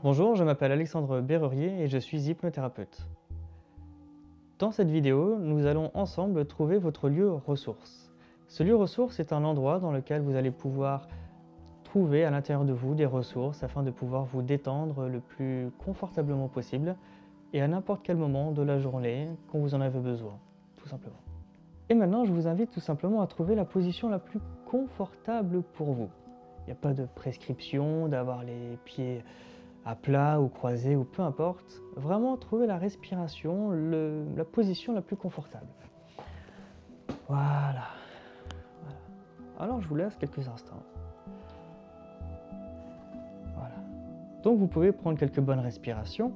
Bonjour, je m'appelle Alexandre Berrurier et je suis hypnothérapeute. Dans cette vidéo, nous allons ensemble trouver votre lieu ressource. Ce lieu ressource est un endroit dans lequel vous allez pouvoir trouver à l'intérieur de vous des ressources afin de pouvoir vous détendre le plus confortablement possible et à n'importe quel moment de la journée quand vous en avez besoin, tout simplement. Et maintenant, je vous invite tout simplement à trouver la position la plus confortable pour vous. Il n'y a pas de prescription d'avoir les pieds à plat ou croisé ou peu importe, vraiment trouver la respiration, la position la plus confortable. Voilà. Alors je vous laisse quelques instants. Voilà. Donc vous pouvez prendre quelques bonnes respirations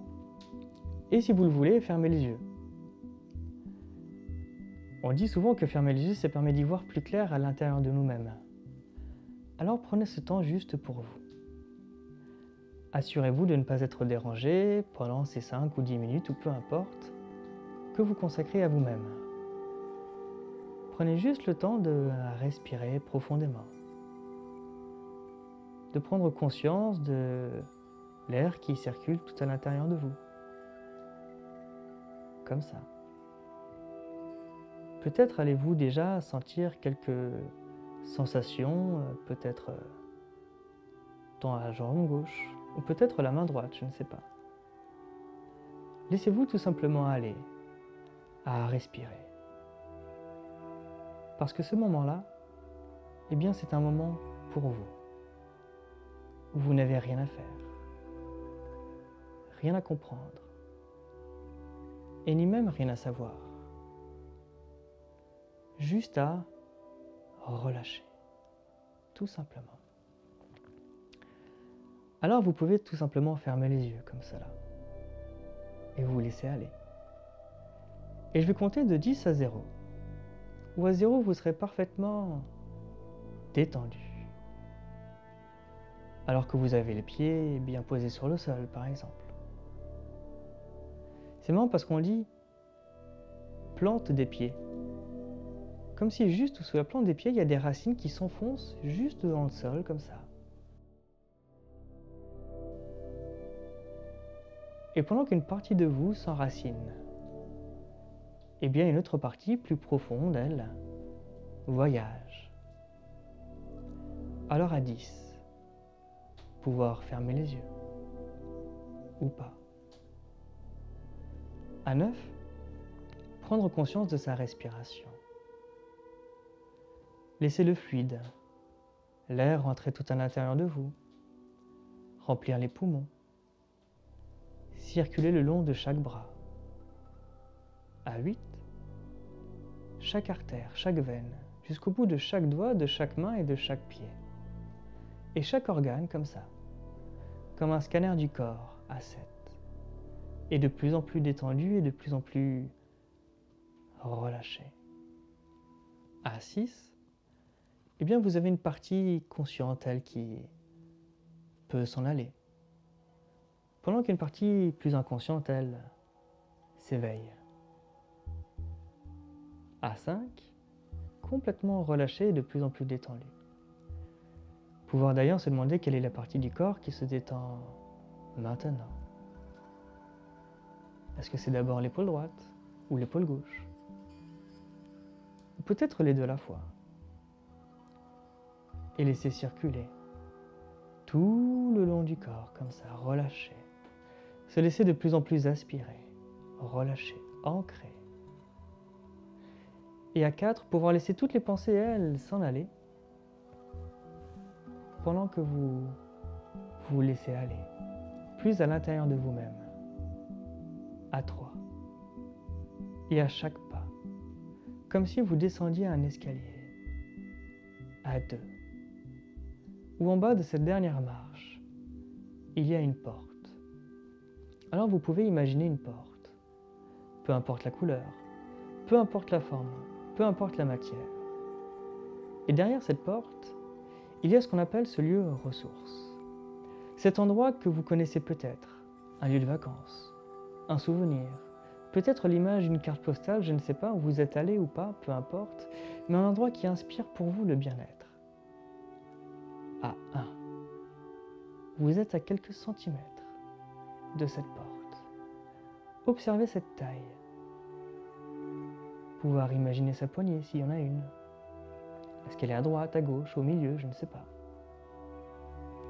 et si vous le voulez, fermez les yeux. On dit souvent que fermer les yeux, ça permet d'y voir plus clair à l'intérieur de nous-mêmes. Alors prenez ce temps juste pour vous. Assurez-vous de ne pas être dérangé pendant ces 5 ou 10 minutes ou peu importe que vous consacrez à vous-même. Prenez juste le temps de respirer profondément, de prendre conscience de l'air qui circule tout à l'intérieur de vous, comme ça. Peut-être allez-vous déjà sentir quelques sensations, peut-être dans la jambe gauche, ou peut-être la main droite, je ne sais pas. Laissez-vous tout simplement aller à respirer. Parce que ce moment-là, eh bien c'est un moment pour vous. Vous n'avez rien à faire, rien à comprendre, et ni même rien à savoir. Juste à relâcher, tout simplement. Alors vous pouvez tout simplement fermer les yeux comme cela, et vous laisser aller. Et je vais compter de 10 à 0, où à 0 vous serez parfaitement détendu. Alors que vous avez les pieds bien posés sur le sol, par exemple. C'est marrant parce qu'on dit plante des pieds. Comme si juste sous la plante des pieds, il y a des racines qui s'enfoncent juste dans le sol, comme ça. Et pendant qu'une partie de vous s'enracine, eh bien une autre partie, plus profonde, elle, voyage. Alors à 10, pouvoir fermer les yeux, ou pas. À 9, prendre conscience de sa respiration. Laissez le fluide, l'air rentrer tout à l'intérieur de vous, remplir les poumons, circuler le long de chaque bras. À 8, chaque artère, chaque veine, jusqu'au bout de chaque doigt, de chaque main et de chaque pied. Et chaque organe comme ça, comme un scanner du corps à 7. Et de plus en plus détendu et de plus en plus relâché. À 6, eh bien vous avez une partie consciente, elle, qui peut s'en aller. Pendant qu'une partie plus inconsciente, elle, s'éveille. À 5, complètement relâché et de plus en plus détendu. Pouvoir d'ailleurs se demander quelle est la partie du corps qui se détend maintenant. Est-ce que c'est d'abord l'épaule droite ou l'épaule gauche? Ou peut-être les deux à la fois. Et laisser circuler tout le long du corps, comme ça, relâché. Se laisser de plus en plus aspirer, relâcher, ancrer. Et à 4, pouvoir laisser toutes les pensées, elles, s'en aller, pendant que vous vous laissez aller, plus à l'intérieur de vous-même. À 3. Et à chaque pas, comme si vous descendiez un escalier. À 2. Ou en bas de cette dernière marche, il y a une porte. Alors vous pouvez imaginer une porte, peu importe la couleur, peu importe la forme, peu importe la matière. Et derrière cette porte, il y a ce qu'on appelle ce lieu ressource. Cet endroit que vous connaissez peut-être, un lieu de vacances, un souvenir, peut-être l'image d'une carte postale, je ne sais pas, où vous êtes allé ou pas, peu importe, mais un endroit qui inspire pour vous le bien-être. À 1. Vous êtes à quelques centimètres de cette porte. Observez cette taille. Pouvoir imaginer sa poignée s'il y en a une. Est-ce qu'elle est à droite, à gauche, au milieu, je ne sais pas.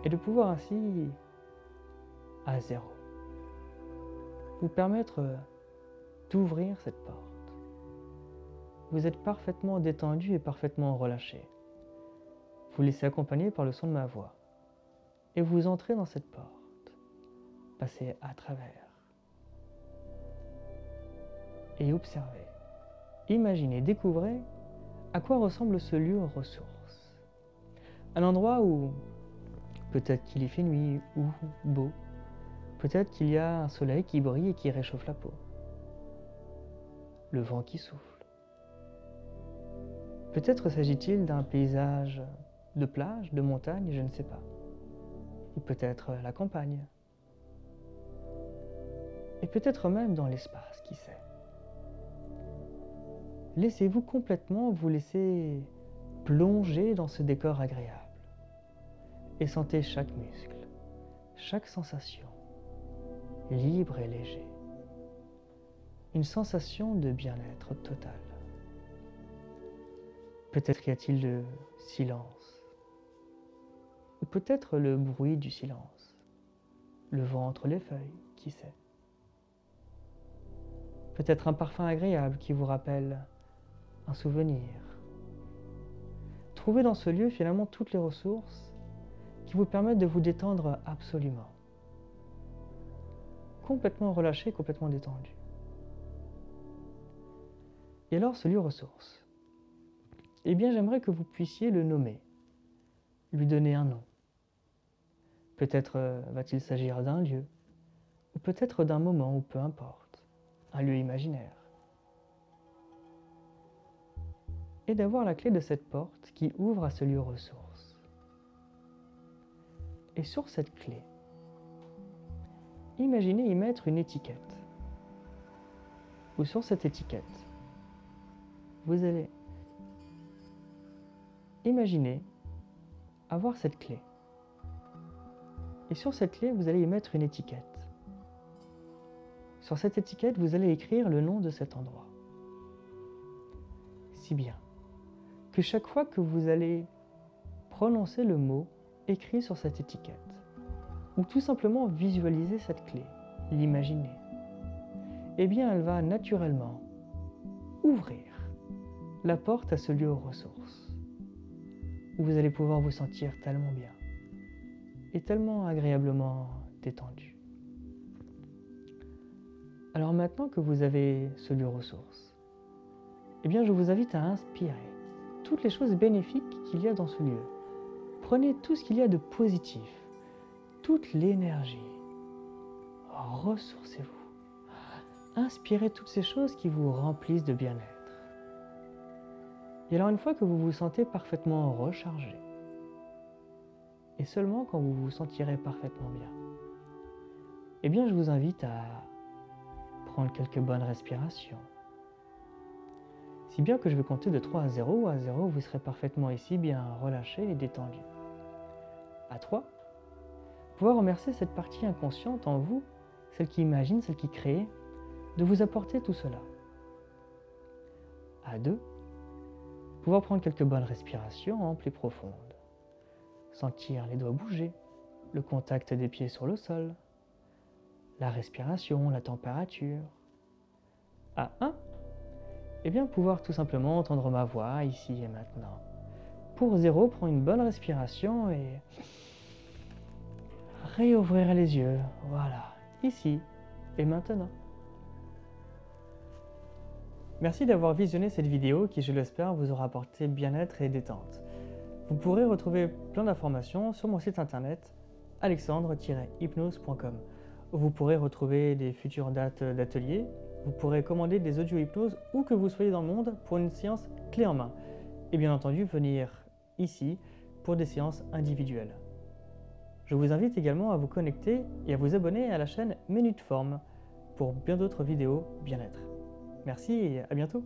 Et de pouvoir ainsi, à zéro, vous permettre d'ouvrir cette porte. Vous êtes parfaitement détendu et parfaitement relâché. Vous laissez accompagner par le son de ma voix. Et vous entrez dans cette porte. Passez à travers. Et observez. Imaginez, découvrez à quoi ressemble ce lieu aux ressources. Un endroit où peut-être qu'il y fait nuit ou beau. Peut-être qu'il y a un soleil qui brille et qui réchauffe la peau. Le vent qui souffle. Peut-être s'agit-il d'un paysage de plage, de montagne, je ne sais pas. Ou peut-être la campagne. Et peut-être même dans l'espace, qui sait. Laissez-vous complètement vous laisser plonger dans ce décor agréable. Et sentez chaque muscle, chaque sensation, libre et léger. Une sensation de bien-être total. Peut-être y a-t-il le silence. Ou peut-être le bruit du silence. Le vent entre les feuilles, qui sait. Peut-être un parfum agréable qui vous rappelle un souvenir. Trouvez dans ce lieu finalement toutes les ressources qui vous permettent de vous détendre absolument. Complètement relâché, complètement détendu. Et alors ce lieu ressource, eh bien j'aimerais que vous puissiez le nommer, lui donner un nom. Peut-être va-t-il s'agir d'un lieu, ou peut-être d'un moment, ou peu importe, un lieu imaginaire. Et d'avoir la clé de cette porte qui ouvre à ce lieu ressource. Et sur cette clé, imaginez y mettre une étiquette. Ou sur cette étiquette, vous allez imaginer avoir cette clé. Et sur cette clé, vous allez y mettre une étiquette. Sur cette étiquette, vous allez écrire le nom de cet endroit. Si bien que chaque fois que vous allez prononcer le mot écrit sur cette étiquette, ou tout simplement visualiser cette clé, l'imaginer, eh bien elle va naturellement ouvrir la porte à ce lieu aux ressources, où vous allez pouvoir vous sentir tellement bien et tellement agréablement détendu. Alors maintenant que vous avez ce lieu ressource, eh bien je vous invite à inspirer toutes les choses bénéfiques qu'il y a dans ce lieu. Prenez tout ce qu'il y a de positif, toute l'énergie. Ressourcez-vous. Inspirez toutes ces choses qui vous remplissent de bien-être. Et alors une fois que vous vous sentez parfaitement rechargé, et seulement quand vous vous sentirez parfaitement bien, eh bien je vous invite à prendre quelques bonnes respirations. Si bien que je vais compter de 3 à 0, à 0 vous serez parfaitement ici bien relâché et détendu. À 3, pouvoir remercier cette partie inconsciente en vous, celle qui imagine, celle qui crée, de vous apporter tout cela. À 2, pouvoir prendre quelques bonnes respirations amples et profondes. Sentir les doigts bouger, le contact des pieds sur le sol, la respiration, la température. À 1, eh bien pouvoir tout simplement entendre ma voix ici et maintenant. Pour 0, prends une bonne respiration et réouvrir les yeux. Voilà, ici et maintenant. Merci d'avoir visionné cette vidéo qui, je l'espère, vous aura apporté bien-être et détente. Vous pourrez retrouver plein d'informations sur mon site internet alexandre-hypnose.com. Vous pourrez retrouver des futures dates d'ateliers. Vous pourrez commander des audio-hypnoses où que vous soyez dans le monde pour une séance clé en main. Et bien entendu, venir ici pour des séances individuelles. Je vous invite également à vous connecter et à vous abonner à la chaîne Minute Forme pour bien d'autres vidéos bien-être. Merci et à bientôt.